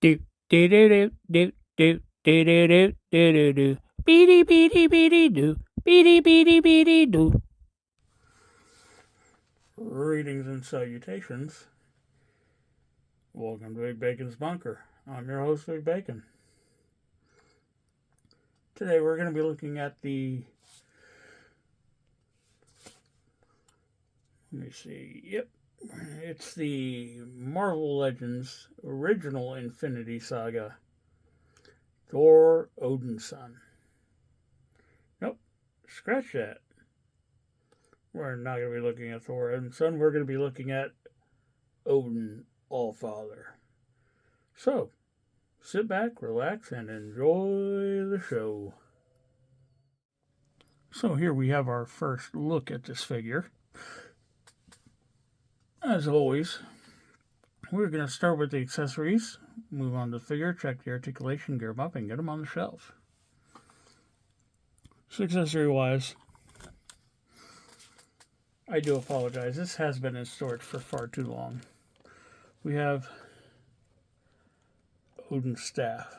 Do do do do do do do do do do do. Beady beady beady do. Beady beady beady do. Greetings and salutations. Welcome to Big Bacon's Bunker. I'm your host, Big Bacon. Today we're going to be looking at the. Let me see. Yep. It's the Marvel Legends original Infinity Saga. Thor, Odin's son. Nope. Scratch that. We're not going to be looking at Thor, Odin's son. We're going to be looking at Odin AllFather. So, sit back, relax, and enjoy the show. So here we have our first look at this figure. As always, we're going to start with the accessories, move on to the figure, check the articulation, gear them up, and get them on the shelf. So accessory-wise, I do apologize. This has been in storage for far too long. We have Odin's staff.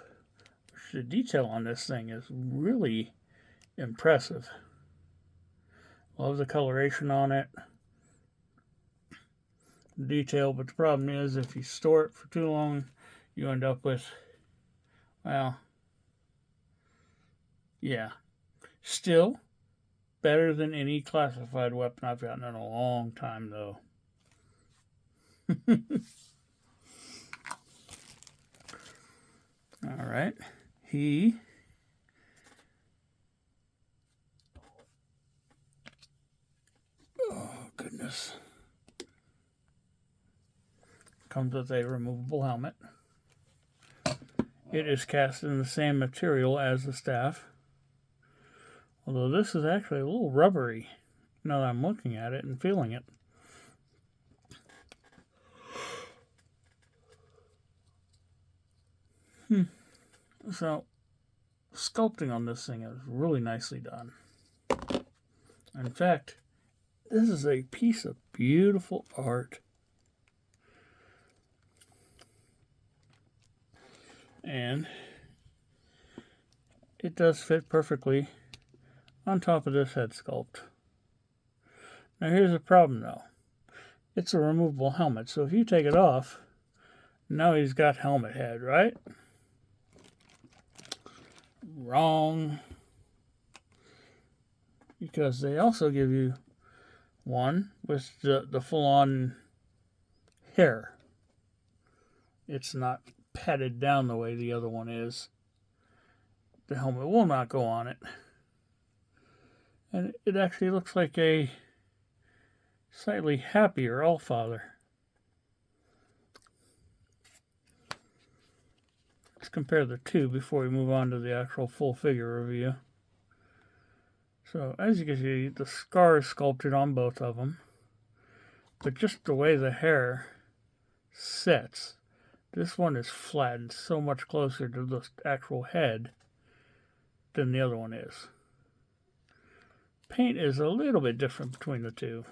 The detail on this thing is really impressive. Love the coloration on it. Detail, but the problem is if you store it for too long, you end up with, well, yeah. Still better than any classified weapon I've gotten in a long time, though. All right. Oh, goodness. Comes with a removable helmet. It is cast in the same material as the staff. Although this is actually a little rubbery now that I'm looking at it and feeling it. So, sculpting on this thing is really nicely done. In fact, this is a piece of beautiful art. And it does fit perfectly on top of this head sculpt. Now here's the problem though. It's a removable helmet, so if you take it off, now he's got helmet head, right? Wrong. Because they also give you one with the full-on hair. It's not patted down the way the other one is. The helmet will not go on it. And it actually looks like a slightly happier AllFather. Let's compare the two before we move on to the actual full figure review. So, as you can see, the scar is sculpted on both of them. But just the way the hair sets, this one is flattened so much closer to the actual head than the other one is. Paint is a little bit different between the two.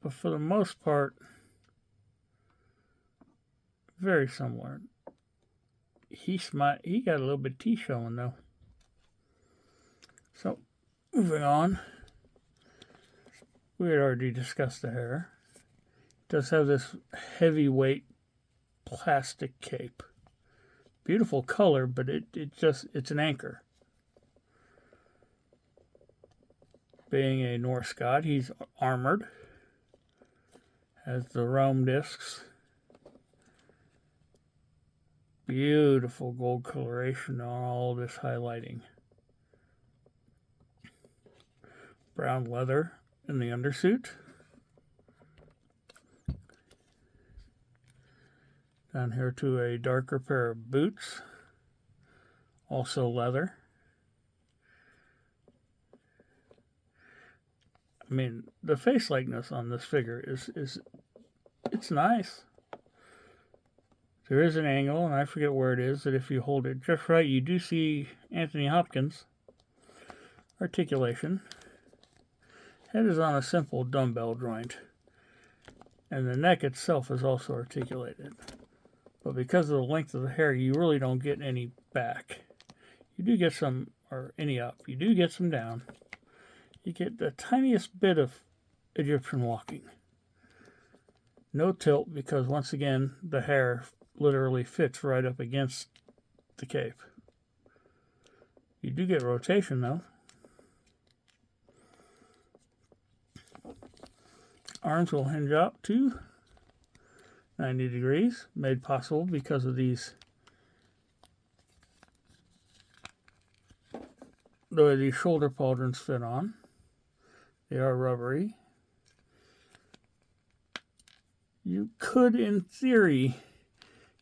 But for the most part, very similar. He got a little bit of teeth showing though. So, moving on. We had already discussed the hair. It does have this heavyweight plastic cape. Beautiful color, but it's an anchor. Being a Norse god, he's armored. Has the Rome discs. Beautiful gold coloration on all this highlighting. Brown leather in the undersuit. Down here to a darker pair of boots. Also leather. I mean, the face likeness on this figure it's nice. There is an angle, and I forget where it is, that if you hold it just right, you do see Anthony Hopkins' articulation. Head is on a simple dumbbell joint, and the neck itself is also articulated. But because of the length of the hair, you really don't get any back. You do get some, or any up. You do get some down. You get the tiniest bit of Egyptian walking. No tilt, because once again, the hair literally fits right up against the cape. You do get rotation, though. Arms will hinge up to 90 degrees, made possible because of the way these shoulder pauldrons fit on. They are rubbery. You could, in theory,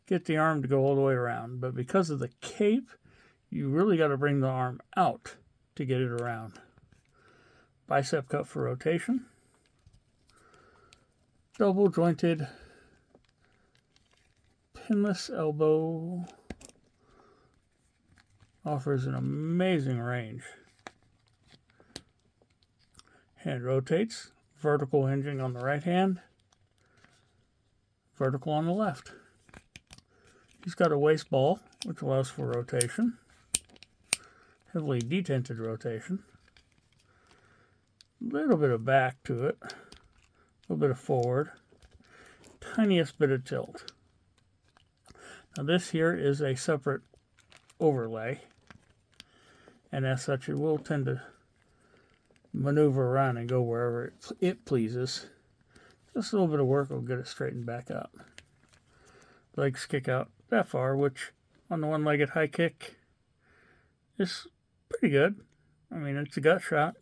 get the arm to go all the way around, but because of the cape, you really got to bring the arm out to get it around. Bicep cup for rotation. Double jointed pinless elbow offers an amazing range. Hand rotates, vertical hinging on the right hand, vertical on the left. He's got a waist ball, which allows for rotation, heavily detented rotation, a little bit of back to it, a little bit of forward, tiniest bit of tilt. Now this here is a separate overlay, and as such it will tend to maneuver around and go wherever it pleases. Just a little bit of work will get it straightened back up. Legs kick out that far, which on the one-legged high kick is pretty good. I mean, it's a gut shot.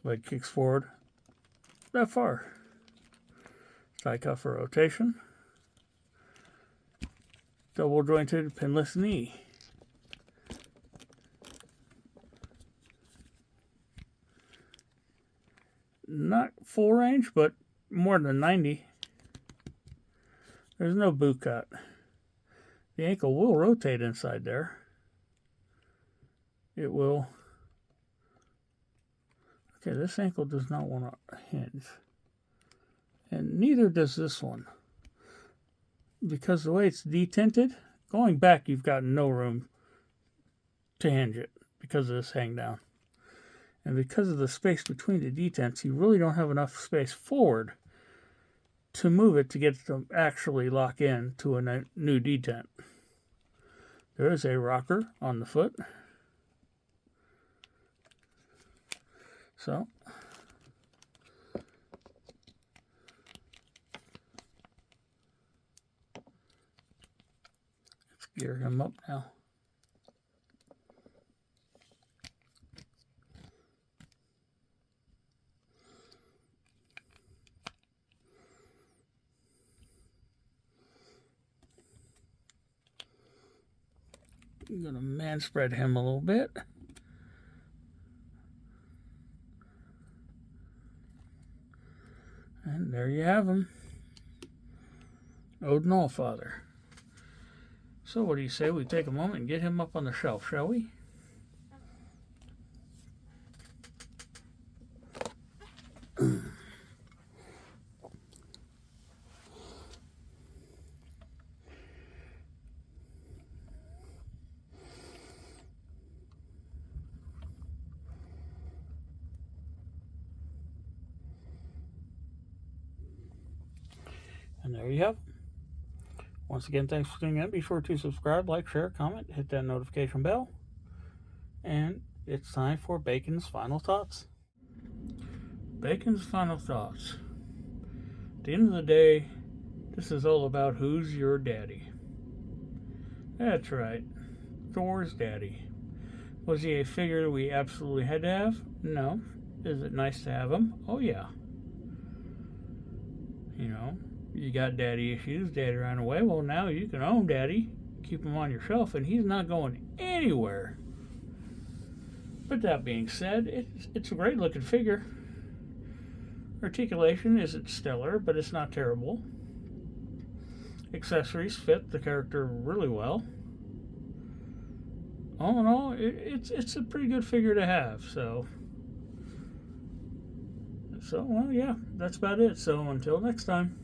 Leg kicks forward that far. Thigh cuff for rotation. Double jointed pinless knee. Not full range, but more than 90. There's no boot cut. The ankle will rotate inside there. It will. Okay, this ankle does not want to hinge. And neither does this one. Because the way it's detented, going back you've got no room to hinge it because of this hang down. And because of the space between the detents, you really don't have enough space forward to move it to get it to actually lock in to a new detent. There is a rocker on the foot. So, let's gear him up now. I'm going to man spread him a little bit. And there you have him. Odin AllFather. So what do you say we take a moment and get him up on the shelf, shall we? And there you have it. Once again, thanks for tuning in. Be sure to subscribe, like, share, comment, hit that notification bell. And it's time for Bacon's Final Thoughts. Bacon's Final Thoughts. At the end of the day, this is all about who's your daddy. That's right. Thor's daddy. Was he a figure we absolutely had to have? No. Is it nice to have him? Oh, yeah. You know, you got daddy issues, daddy ran away. Well, now you can own daddy, keep him on your shelf, and he's not going anywhere. But that being said, it's a great looking figure. Articulation isn't stellar, but it's not terrible. Accessories fit the character really well. All in all, it's a pretty good figure to have. So well, yeah, that's about it. So until next time.